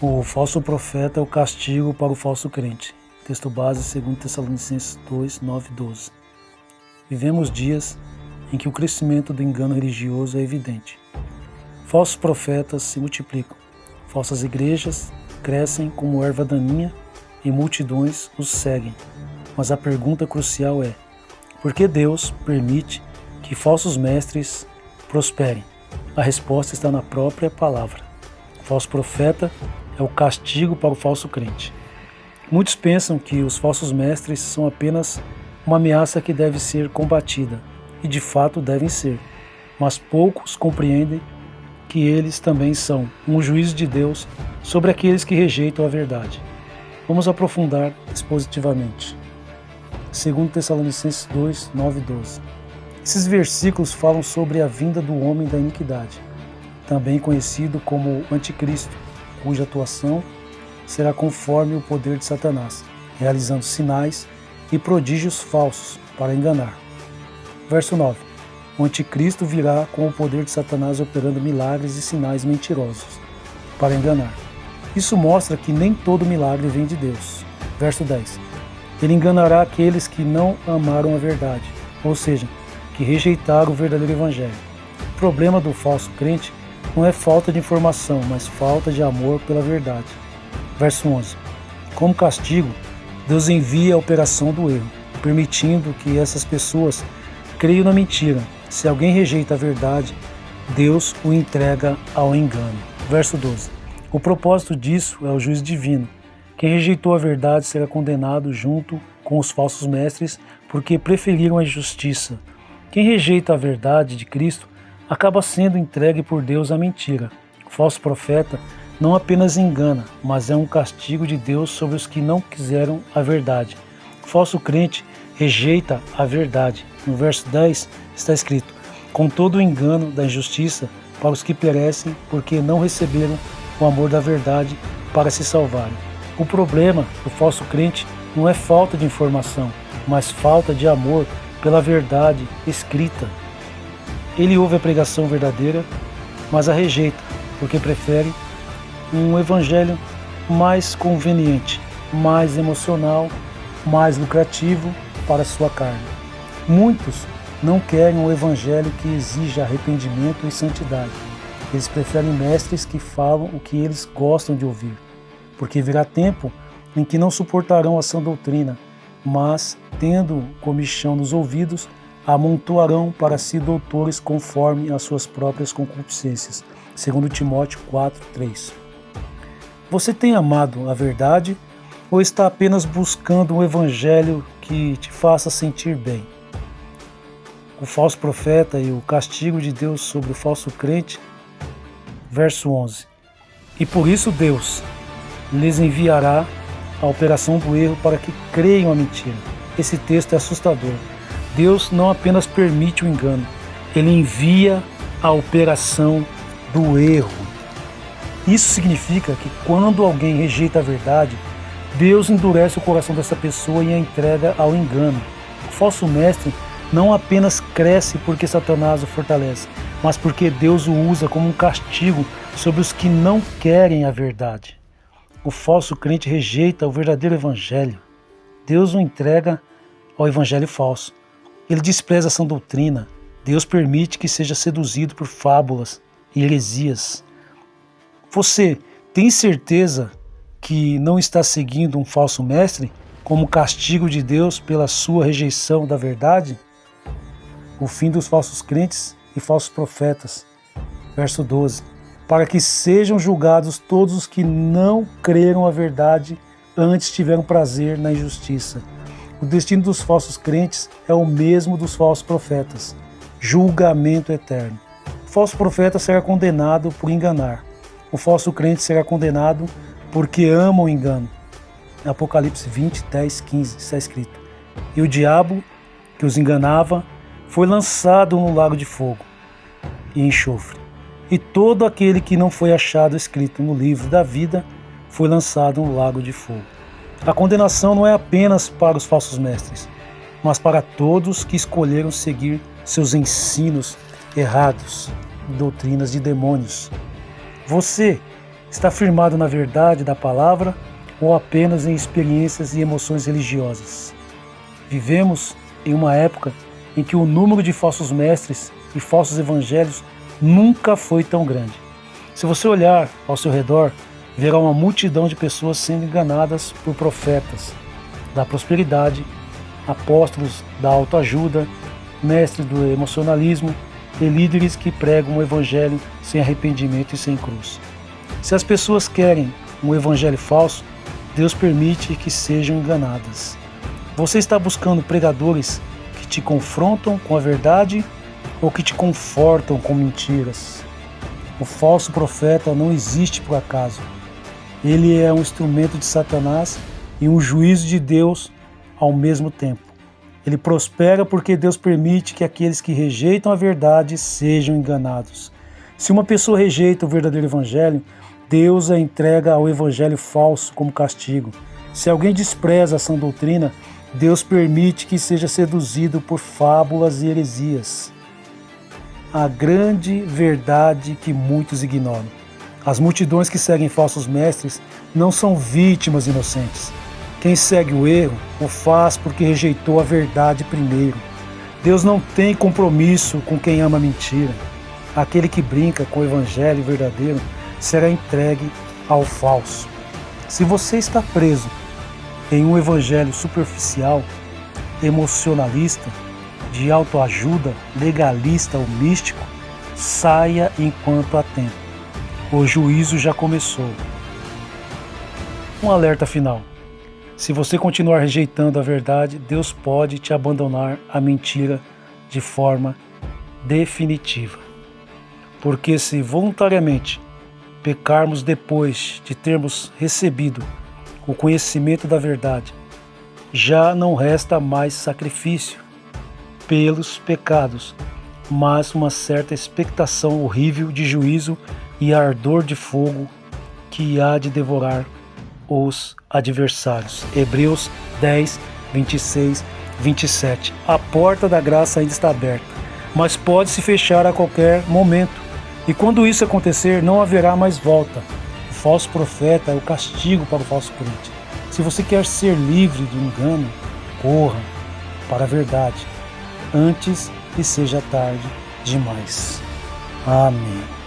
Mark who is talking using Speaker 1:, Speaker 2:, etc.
Speaker 1: O falso profeta é o castigo para o falso crente. Texto base, 2 Tessalonicenses 2, 9 e 12. Vivemos dias em que o crescimento do engano religioso é evidente. Falsos profetas se multiplicam. Falsas igrejas crescem como erva daninha e multidões os seguem. Mas a pergunta crucial é: por que Deus permite que falsos mestres prosperem? A resposta está na própria palavra. O falso profeta é o castigo para o falso crente. Muitos pensam que os falsos mestres são apenas uma ameaça que deve ser combatida, e de fato devem ser, mas poucos compreendem que eles também são um juízo de Deus sobre aqueles que rejeitam a verdade. Vamos aprofundar expositivamente. 2 Tessalonicenses 2, 9 e 12. Esses versículos falam sobre a vinda do homem da iniquidade, também conhecido como Anticristo, cuja atuação será conforme o poder de Satanás, realizando sinais e prodígios falsos para enganar. Verso 9. O Anticristo virá com o poder de Satanás operando milagres e sinais mentirosos para enganar. Isso mostra que nem todo milagre vem de Deus. Verso 10. Ele enganará aqueles que não amaram a verdade, ou seja, que rejeitaram o verdadeiro evangelho. O problema do falso crente não é falta de informação, mas falta de amor pela verdade. Verso 11. Como castigo, Deus envia a operação do erro, permitindo que essas pessoas creiam na mentira. Se alguém rejeita a verdade, Deus o entrega ao engano. Verso 12. O propósito disso é o juízo divino. Quem rejeitou a verdade será condenado junto com os falsos mestres porque preferiram a injustiça. Quem rejeita a verdade de Cristo acaba sendo entregue por Deus à mentira. O falso profeta não apenas engana, mas é um castigo de Deus sobre os que não quiseram a verdade. O falso crente rejeita a verdade. No verso 10 está escrito: com todo o engano da injustiça para os que perecem, porque não receberam o amor da verdade para se salvarem. O problema do falso crente não é falta de informação, mas falta de amor pela verdade escrita. Ele ouve a pregação verdadeira, mas a rejeita, porque prefere um evangelho mais conveniente, mais emocional, mais lucrativo para a sua carne. Muitos não querem um evangelho que exija arrependimento e santidade. Eles preferem mestres que falam o que eles gostam de ouvir, porque virá tempo em que não suportarão a sã doutrina, mas, tendo comichão nos ouvidos, amontoarão para si doutores conforme as suas próprias concupiscências. 2 Timóteo 4, 3. Você tem amado a verdade ou está apenas buscando um evangelho que te faça sentir bem? O falso profeta e o castigo de Deus sobre o falso crente. Verso 11. E por isso Deus lhes enviará a operação do erro para que creiam a mentira. Esse texto é assustador. Deus não apenas permite o engano, Ele envia a operação do erro. Isso significa que quando alguém rejeita a verdade, Deus endurece o coração dessa pessoa e a entrega ao engano. O falso mestre não apenas cresce porque Satanás o fortalece, mas porque Deus o usa como um castigo sobre os que não querem a verdade. O falso crente rejeita o verdadeiro evangelho. Deus o entrega ao evangelho falso. Ele despreza a sã doutrina. Deus permite que seja seduzido por fábulas e heresias. Você tem certeza que não está seguindo um falso mestre como castigo de Deus pela sua rejeição da verdade? O fim dos falsos crentes e falsos profetas. Verso 12. Para que sejam julgados todos os que não creram a verdade, antes tiveram prazer na injustiça. O destino dos falsos crentes é o mesmo dos falsos profetas: julgamento eterno. O falso profeta será condenado por enganar. O falso crente será condenado porque ama o engano. Apocalipse 20, 10, 15 está escrito: e o diabo que os enganava foi lançado no lago de fogo e enxofre. E todo aquele que não foi achado escrito no livro da vida foi lançado no lago de fogo. A condenação não é apenas para os falsos mestres, mas para todos que escolheram seguir seus ensinos errados, doutrinas de demônios. Você Está firmado na verdade da palavra ou apenas em experiências e emoções religiosas? Vivemos em uma época em que o número de falsos mestres e falsos evangelhos nunca foi tão grande. Se você olhar ao seu redor, verá uma multidão de pessoas sendo enganadas por profetas da prosperidade, apóstolos da autoajuda, mestres do emocionalismo e líderes que pregam um evangelho sem arrependimento e sem cruz. Se as pessoas querem um evangelho falso, Deus permite que sejam enganadas. Você está buscando pregadores que te confrontam com a verdade ou que te confortam com mentiras? O falso profeta não existe por acaso. Ele é um instrumento de Satanás e um juízo de Deus ao mesmo tempo. Ele prospera porque Deus permite que aqueles que rejeitam a verdade sejam enganados. Se uma pessoa rejeita o verdadeiro evangelho, Deus a entrega ao evangelho falso como castigo. Se alguém despreza a sã doutrina, Deus permite que seja seduzido por fábulas e heresias. A grande verdade que muitos ignoram: as multidões que seguem falsos mestres não são vítimas inocentes. Quem segue o erro o faz porque rejeitou a verdade primeiro. Deus não tem compromisso com quem ama a mentira. Aquele que brinca com o evangelho verdadeiro será entregue ao falso. Se você está preso em um evangelho superficial, emocionalista, de autoajuda, legalista ou místico, saia enquanto há tempo. O juízo já começou. Um alerta final: se você continuar rejeitando a verdade, Deus pode te abandonar à mentira de forma definitiva. Porque se voluntariamente pecarmos depois de termos recebido o conhecimento da verdade, já não resta mais sacrifício pelos pecados, mas uma certa expectação horrível de juízo e ardor de fogo que há de devorar os adversários. Hebreus 10, 26, 27. A porta da graça ainda está aberta, mas pode se fechar a qualquer momento. E quando isso acontecer, não haverá mais volta. O falso profeta é o castigo para o falso crente. Se você quer ser livre do engano, corra para a verdade, antes que seja tarde demais. Amém.